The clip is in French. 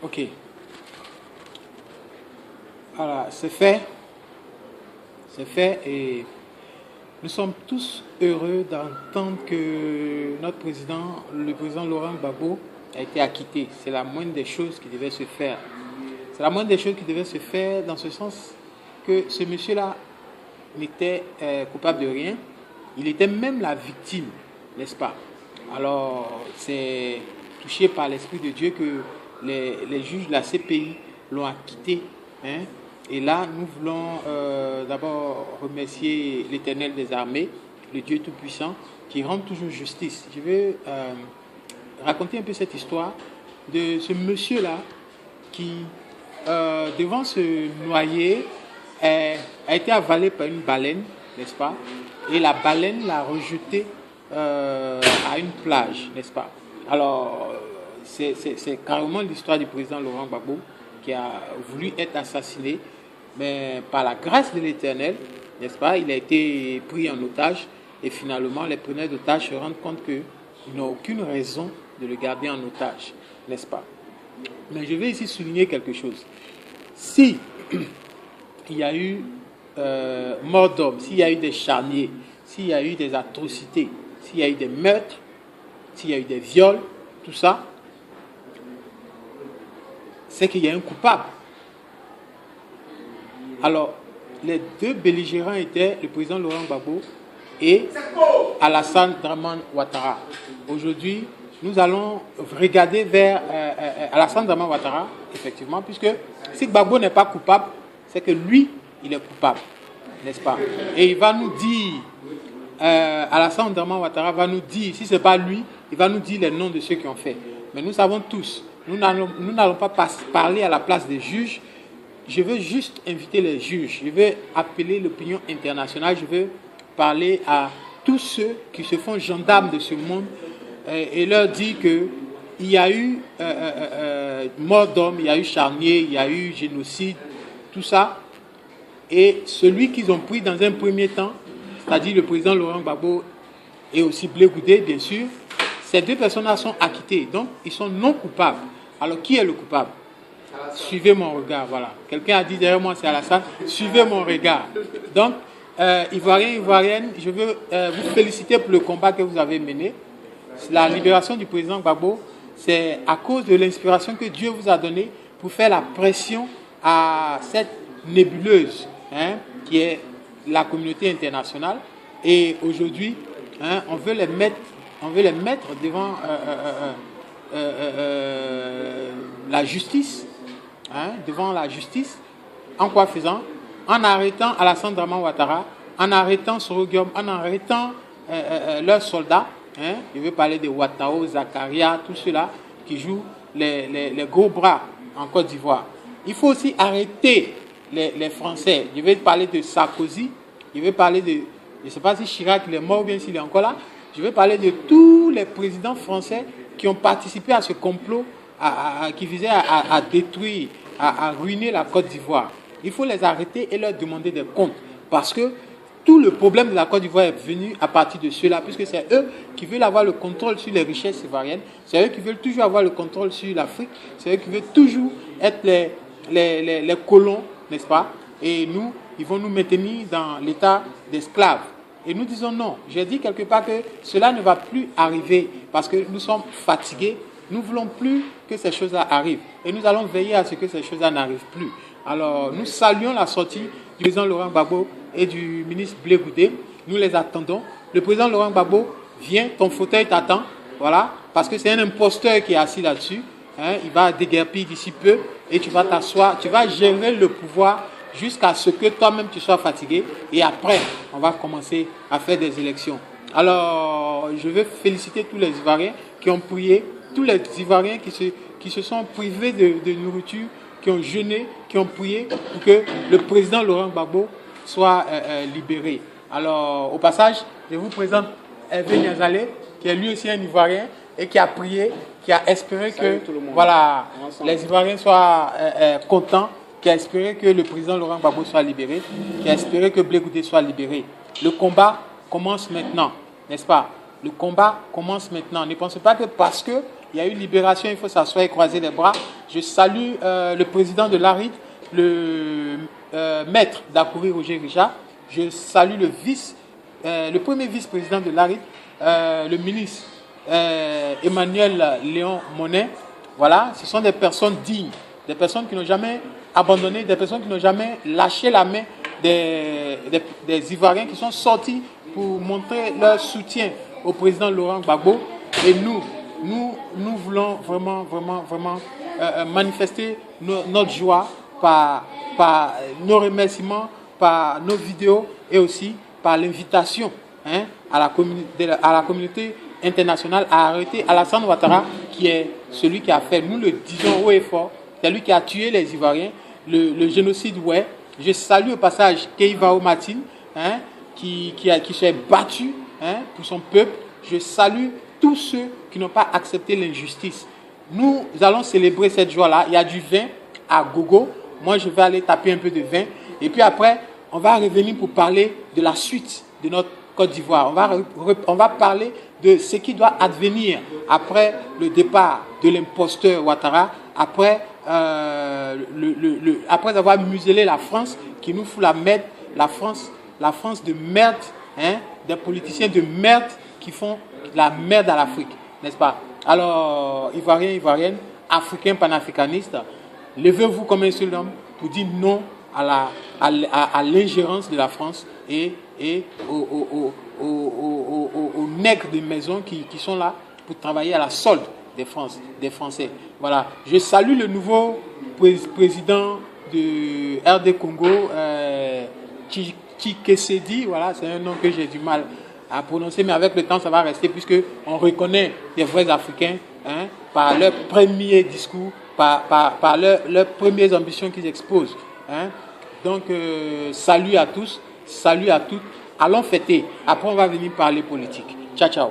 Ok. Voilà, c'est fait. C'est fait et nous sommes tous heureux d'entendre que notre président, le président Laurent Gbagbo, a été acquitté. C'est la moindre des choses qui devait se faire. C'est la moindre des choses qui devait se faire dans ce sens que ce monsieur-là n'était coupable de rien. Il était même la victime, n'est-ce pas? Alors, c'est touché par l'Esprit de Dieu que les juges de la CPI l'ont acquitté. Hein? Et là, nous voulons d'abord remercier l'Éternel des armées, le Dieu Tout-Puissant, qui rend toujours justice. Je vais raconter un peu cette histoire de ce monsieur-là qui, devant se noyer, a été avalé par une baleine, n'est-ce pas? Et la baleine l'a rejeté à une plage, n'est-ce pas? Alors, c'est carrément l'histoire du président Laurent Gbagbo qui a voulu être assassiné, mais par la grâce de l'Éternel, n'est-ce pas? Il a été pris en otage et finalement, les preneurs d'otages se rendent compte qu'ils n'ont aucune raison de le garder en otage, n'est-ce pas? Mais je vais ici souligner quelque chose. Si il y a eu mort d'homme, s'il y a eu des charniers, s'il y a eu des atrocités, s'il y a eu des meurtres, s'il y a eu des viols, tout ça, c'est qu'il y a un coupable. Alors, les deux belligérants étaient le président Laurent Gbagbo et Alassane Dramane Ouattara. Aujourd'hui, nous allons regarder vers Alassane Dramane Ouattara, effectivement, puisque si Gbagbo n'est pas coupable, c'est que lui, il est coupable, n'est-ce pas? Et il va nous dire, Alassane Dramane Ouattara va nous dire, si ce n'est pas lui, il va nous dire les noms de ceux qui ont fait. Mais nous savons tous, nous n'allons pas parler à la place des juges. Je veux juste inviter les juges, je veux appeler l'opinion internationale, je veux parler à tous ceux qui se font gendarmes de ce monde et leur dire qu'il y a eu mort d'homme, il y a eu charnier, il y a eu génocide, tout ça. Et celui qu'ils ont pris dans un premier temps, c'est-à-dire le président Laurent Gbagbo et aussi Blé Goudé, bien sûr, ces deux personnes-là sont acquittées, donc ils sont non coupables. Alors qui est le coupable? Suivez mon regard, voilà. Quelqu'un a dit derrière moi, c'est Alassane. Suivez mon regard. Donc, Ivoiriens, Ivoiriennes, je veux vous féliciter pour le combat que vous avez mené. La libération du président Gbagbo, c'est à cause de l'inspiration que Dieu vous a donnée pour faire la pression à cette nébuleuse, qui est la communauté internationale. Et aujourd'hui, on veut les mettre devant la justice. Devant la justice, en quoi faisant? En arrêtant Alassane Dramane Ouattara, en arrêtant Sorogium, en arrêtant leurs soldats. Je veux parler de Ouattao, Zakaria, tous ceux-là qui jouent les gros bras en Côte d'Ivoire. Il faut aussi arrêter les Français. Je vais parler de Sarkozy, je vais parler de, je ne sais pas si Chirac il est mort ou bien s'il est encore là, je vais parler de tous les présidents français qui ont participé à ce complot qui visait à détruire, à ruiner la Côte d'Ivoire. Il faut les arrêter et leur demander des comptes. Parce que tout le problème de la Côte d'Ivoire est venu à partir de ceux-là, puisque c'est eux qui veulent avoir le contrôle sur les richesses ivoiriennes, c'est eux qui veulent toujours avoir le contrôle sur l'Afrique, c'est eux qui veulent toujours être les colons, n'est-ce pas? Et nous, ils vont nous maintenir dans l'état d'esclaves. Et nous disons non. J'ai dit quelque part que cela ne va plus arriver parce que nous sommes fatigués. Nous ne voulons plus que ces choses-là arrivent. Et nous allons veiller à ce que ces choses-là n'arrivent plus. Alors, nous saluons la sortie du président Laurent Gbagbo et du ministre Blé Goudé. Nous les attendons. Le président Laurent Gbagbo, viens, ton fauteuil t'attend. Voilà, parce que c'est un imposteur qui est assis là-dessus. Il va déguerpir d'ici peu et tu vas t'asseoir. Tu vas gérer le pouvoir jusqu'à ce que toi-même tu sois fatigué. Et après, on va commencer à faire des élections. Alors, je veux féliciter tous les Ivoiriens qui ont prié, tous les Ivoiriens qui se sont privés de nourriture, qui ont jeûné, qui ont prié pour que le président Laurent Gbagbo soit libéré. Alors, au passage, je vous présente Hervé Niazalé, qui est lui aussi un Ivoirien et qui a prié, qui a espéré que voilà, les Ivoiriens soient contents, qui a espéré que le président Laurent Gbagbo soit libéré, qui a espéré que Blé Goudé soit libéré. Le combat commence maintenant, n'est-ce pas? Le combat commence maintenant. Ne pensez pas que parce qu'il y a eu libération, il faut s'asseoir et croiser les bras. Je salue le président de l'ARID, le maître Dakouri Roger Richard. Je salue le premier vice-président de l'ARID, le ministre Emmanuel Léon Monnet. Voilà, ce sont des personnes dignes, des personnes qui n'ont jamais abandonné, des personnes qui n'ont jamais lâché la main des Ivoiriens qui sont sortis pour montrer leur soutien au président Laurent Gbagbo. Et nous voulons vraiment manifester notre joie par nos remerciements, par nos vidéos et aussi par l'invitation à la communauté internationale à arrêter Alassane Ouattara, qui est celui qui a fait, nous le disons haut et fort, c'est lui qui a tué les Ivoiriens, le génocide, ouais. Je salue au passage Keïvao Martin, qui s'est battu pour son peuple. Je salue tous ceux qui n'ont pas accepté l'injustice. Nous allons célébrer cette joie-là. Il y a du vin à gogo. Moi, je vais aller taper un peu de vin. Et puis après, on va revenir pour parler de la suite de notre Côte d'Ivoire. On va parler de ce qui doit advenir après le départ de l'imposteur Ouattara, après avoir muselé la France, qui nous fout la merde, la France de merde, des politiciens de merde qui font la merde à l'Afrique, n'est-ce pas? Alors, Ivoiriens, Ivoiriennes, Africains, panafricanistes, levez-vous comme un seul homme pour dire non à l'ingérence de la France et aux nègres de maison qui sont là pour travailler à la solde des Français. Voilà. Je salue le nouveau président de RD Congo, Tshisekedi. Voilà, c'est un nom que j'ai du mal à prononcer, mais avec le temps, ça va rester, puisqu'on reconnaît des vrais Africains par leur premier discours, par leurs premières ambitions qu'ils exposent. Donc, salut à tous, salut à toutes. Allons fêter. Après, on va venir parler politique. Ciao, ciao.